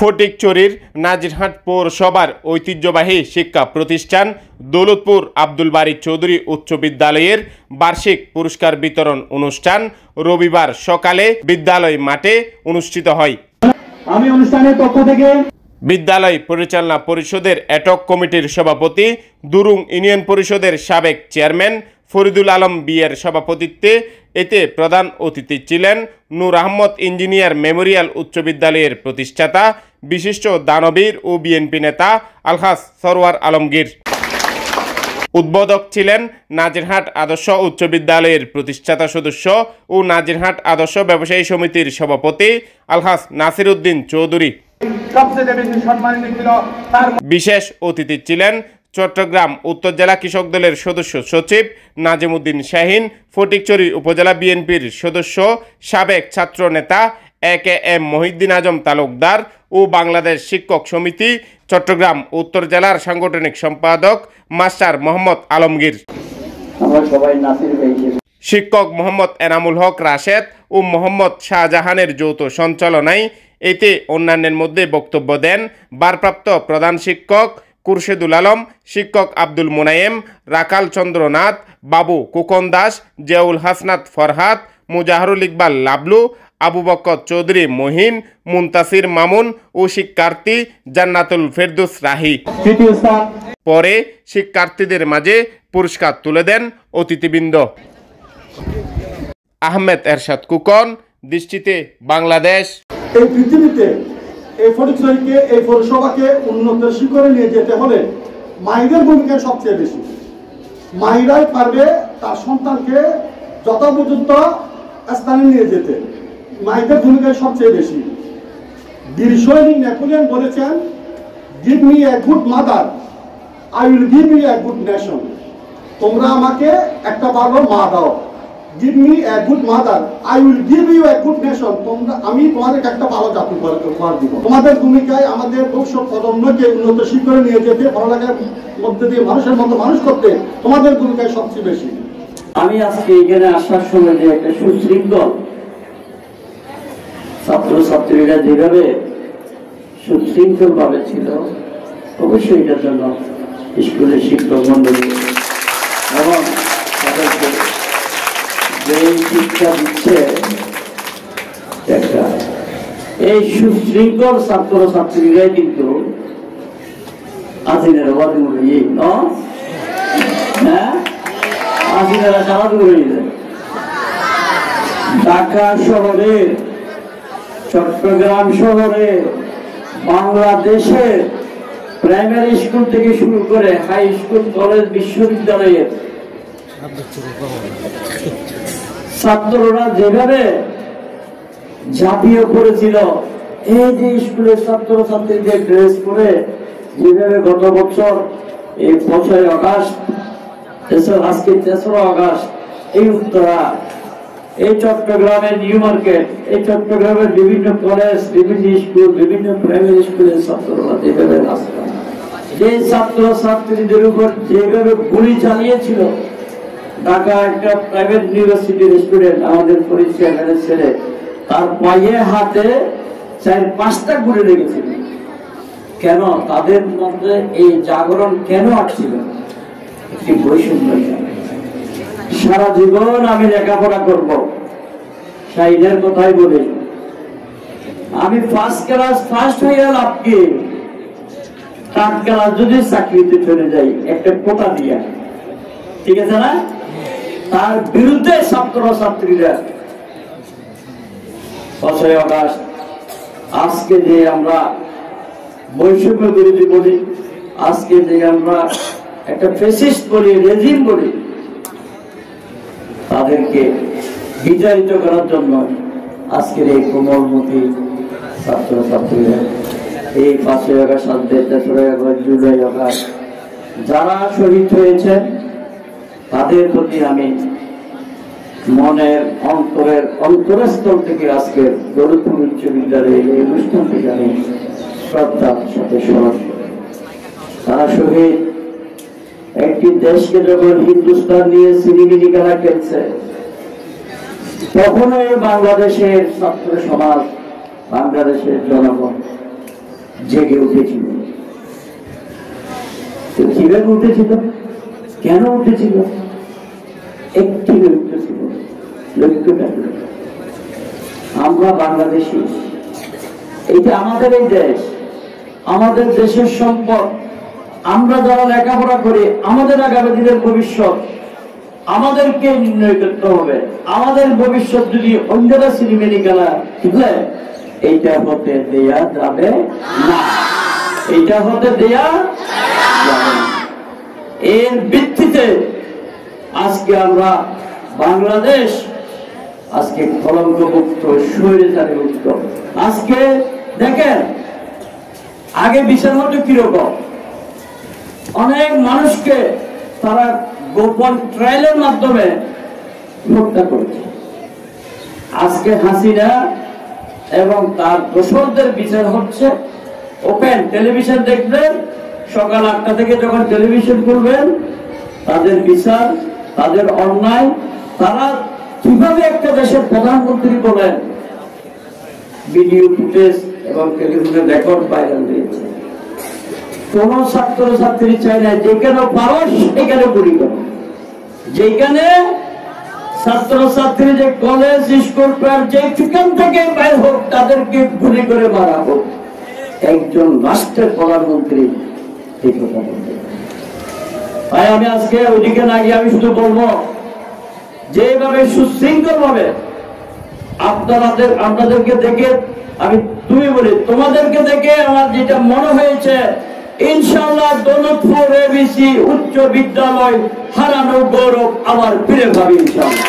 ফটিকছড়ির নাজিরহাট পৌরসভার ঐতিহ্যবাহী শিক্ষা প্রতিষ্ঠান দৌলতপুর আব্দুল বারী চৌধুরী উচ্চ বিদ্যালয়ের বার্ষিক পুরস্কার বিতরণ অনুষ্ঠান রবিবার সকালে বিদ্যালয় মাঠে অনুষ্ঠিত হয়। আমি অনুষ্ঠানের পক্ষ থেকে বিদ্যালয় পরিচালনা পরিষদের এটক কমিটির সভাপতি দুরুং ইউনিয়ন পরিষদের সাবেক চেয়ারম্যান ফরিদুল আলম বিয়ের সভাপতিত্বে এতে প্রধান অতিথি ছিলেন নূর আহমদ ইঞ্জিনিয়ার মেমোরিয়াল উচ্চ বিদ্যালয়ের প্রতিষ্ঠাতা বিশিষ্ট দানবীর ও বিএনপি নেতা আলহাজ সরওয়ার আলমগীর। উদ্বোধক ছিলেন নাজিরহাট আদর্শ উচ্চ বিদ্যালয়ের প্রতিষ্ঠাতা সদস্য ও নাজিরহাট আদর্শ ব্যবসায়ী সমিতির সভাপতি আলহাজ নাসির উদ্দিন চৌধুরী। বিশেষ অতিথি ছিলেন চট্টগ্রাম উত্তর জেলা কৃষক দলের সদস্য সচিব নাজিম উদ্দিন শাহিন, ফটিকছড়ি উপজেলা বিএনপির সদস্য সাবেক ছাত্র নেতা এ.কে.এম মহিউদ্দিন আজম তালুকদার ও বাংলাদেশ শিক্ষক সমিতি চট্টগ্রাম উত্তর জেলার সাংগঠনিক সম্পাদক মাস্টার মোহাম্মদ আলমগীর। শিক্ষক মোহাম্মদ এনামুল হক রাশেদ ও মোহাম্মদ শাহজাহানের যৌথ সঞ্চালনায় এতে অন্যান্যের মধ্যে বক্তব্য দেন ভারপ্রাপ্ত প্রধান শিক্ষক খুরশেদুল আলম, শিক্ষক আব্দুল মুনায়েম, রাকাল চন্দ্রনাথ, বাবু কুকন দাস, জিয়াউল হাসনাত ফরহাদ, মুজাহরুল ইকবাল লাবলু, আবু বকর চৌধুরী মহিন, মুনতাসির মামুন ও শিক্ষার্থী জান্নাতুল ফেরদৌস রাহি। পরে শিক্ষার্থীদের মাঝে পুরস্কার তুলে দেন অতিথিবৃন্দ। আহমেদ এরশাদ কুকন, দৃষ্টিতে বাংলাদেশ। এই পৃথিবীতে এই ফটিকছড়িকে এই পৌরসভাকে উন্নতের শিখরে নিয়ে যেতে হলে মায়েদের ভূমিকা সবচেয়ে বেশি। মায়েরাই পারবে তার সন্তানকে যথাপর্যন্ত স্থানে নিয়ে যেতে, মায়েদের ভূমিকা সবচেয়ে বেশি। বীর সৈনিক নেপোলিয়ন বলেছেন, give me a good mother, I will give you a good nation. তোমরা আমাকে একটা ভালো মা দাও, give me a good mother, I will give you a good nation. আমি তোমাদের একটা ভালো জাতি উপহার দিব। তোমাদের ভূমিকায় আমাদের ভবিষ্যৎ প্রজন্মকে উন্নত শিখরে নিয়ে যেতে, পড়ালেখার মধ্যে দিয়ে মানুষের মতো মানুষ করতে তোমাদের ভূমিকায় সবচেয়ে বেশি। আমি আজকে এখানে আসার সময় যে একটা সুশৃঙ্খল ছাত্রছাত্রীরা যেভাবে সুশৃঙ্খল ভাবে ছিল, অবশ্যই এটার জন্য স্কুলের শিক্ষক মন্ডলী এবং তাদেরকে শিক্ষা দিচ্ছে এই সুশৃঙ্খল ছাত্রছাত্রীরাই কিন্তু আজিনের আজিনেরা সারা দূরে ঢাকা শহরে, চট্টগ্রাম শহরে, বাংলাদেশের প্রাইমারি স্কুল থেকে শুরু করে হাই স্কুল, কলেজ, বিশ্ববিদ্যালয়ের ছাত্ররা যেভাবে ঝাঁপিয়ে পড়েছিল, এই যে স্কুলের ছাত্রছাত্রীদের ড্রেস পরে যেভাবে গত বছর এই 5ই আগস্ট, আজকে 3রা আগস্ট এই উত্তরা, এই চট্টগ্রামের নিউ মার্কেট, এই চট্টগ্রামের বিভিন্ন কলেজ, বিভিন্ন স্কুল, বিভিন্ন প্রাইমারি স্কুলের ছাত্ররা যেভাবে রাস্তা, যে ছাত্রছাত্রীদের উপর যেভাবে গুলি চালিয়েছিল, ঢাকা একটা প্রাইভেট ইউনিভার্সিটির স্টুডেন্ট আমাদের পরিচয় ছেলে, তার পায়ে হাতে 4-5টা গুলি লেগেছিল। কেন? তাদের মধ্যে এই জাগরণ কেন আসছিল? একটি বৈষম্য। সারা জীবন আমি লেখাপড়া করব, শাহিনের কথাই বলি, আমি ফার্স্ট ক্লাস ফার্স্ট হয়ে লাভ কি, থার্ড ক্লাস যদি চাকরিতে চলে যাই একটা কোটা দিয়া, ঠিক আছে না? তার বিরুদ্ধে ছাত্রছাত্রীরা 5ই আগস্ট, আজকে যে আমরা বৈষম্য বিরোধী বলি, আজকে যে আমরা একটা ফ্যাসিস্ট বলি, রেজিম বলি, তাদেরকে বিতাড়িত করার জন্য আজকের এই কোমলমতি ছাত্রছাত্রীরা এই 5ই আগস্ট, 3রা আগস্ট, জুলাই আগস্ট যারা শহীদ হয়েছেন, তাদের প্রতি আমি মনের অন্তরস্থল থেকে আজকে দৌলতপুর উচ্চ বিদ্যালয়ের এই অনুষ্ঠান থেকে আমি শ্রদ্ধার সাথে স্মরণ করি। তারা শহীদ একটি দেশকে যখন হিন্দুস্তান নিয়ে সিনেমিনি খেলা খেলছে, তখনই বাংলাদেশের ছাত্র সমাজ, বাংলাদেশের জনগণ জেগে উঠেছিল। কিভাবে উঠেছিল, কেন উঠেছিল? একটি লক্ষ্য ছিল। লক্ষ্যটা আমরা বাংলাদেশি, এইটা আমাদের এই দেশ, আমাদের দেশের সম্পদ। আমরা যারা লেখাপড়া করি, আমাদের আগামী দিনের ভবিষ্যৎ আমাদেরকে নির্ণয় করতে হবে। আমাদের ভবিষ্যৎ যদি অন্যরা সিনেমেনি খেলা বুঝলে, এইটা হতে দেয়া যাবে না, এইটা হতে দেয়া যাবে না। এর ভিত্তিতে আজকে আমরা বাংলাদেশ আজকে কলঙ্কমুক্ত, স্বৈরাচারী মুক্ত। আজকে দেখেন, আগে বিচার হতো কিরকম, অনেক মানুষকে তারা গোপন ট্রায়ালের মাধ্যমে হত্যা করেছে। আজকে হাসিনা এবং তার দোসরদের বিচার হচ্ছে ওপেন। টেলিভিশন দেখবেন, সকাল 8টা থেকে যখন টেলিভিশন খুলবেন, তাদের বিচার, তাদের অন্যায়, তারা কিভাবে একটা দেশের প্রধানমন্ত্রী বলেন, ভিডিও ফুটেজ এবং টেলিভিশনের রেকর্ড ভাইরাল হয়েছে। কোন ছাত্র ছাত্রী চাই না যেখানে পারস সেখানে গুলি করো, যেখানে ছাত্র ছাত্রী যে কলেজ স্কুল যেখান থেকে বাইর হোক তাদেরকে গুলি করে মারা হোক। একজন রাষ্ট্রের প্রধানমন্ত্রী এই কথা বলতে। তাই আমি আজকে ওইদিকে না গিয়ে আমি শুধু বলবো, যেভাবে সুশৃঙ্খল ভাবে আপনাদেরকে দেখে আমি তুমি বলি, তোমাদেরকে দেখে আমার যেটা মনে হয়েছে, ইনশাআল্লাহ দৌলতপুর এবিসি উচ্চ বিদ্যালয় হারানো গৌরব আবার ফিরে পাবে ইনশাআল্লাহ।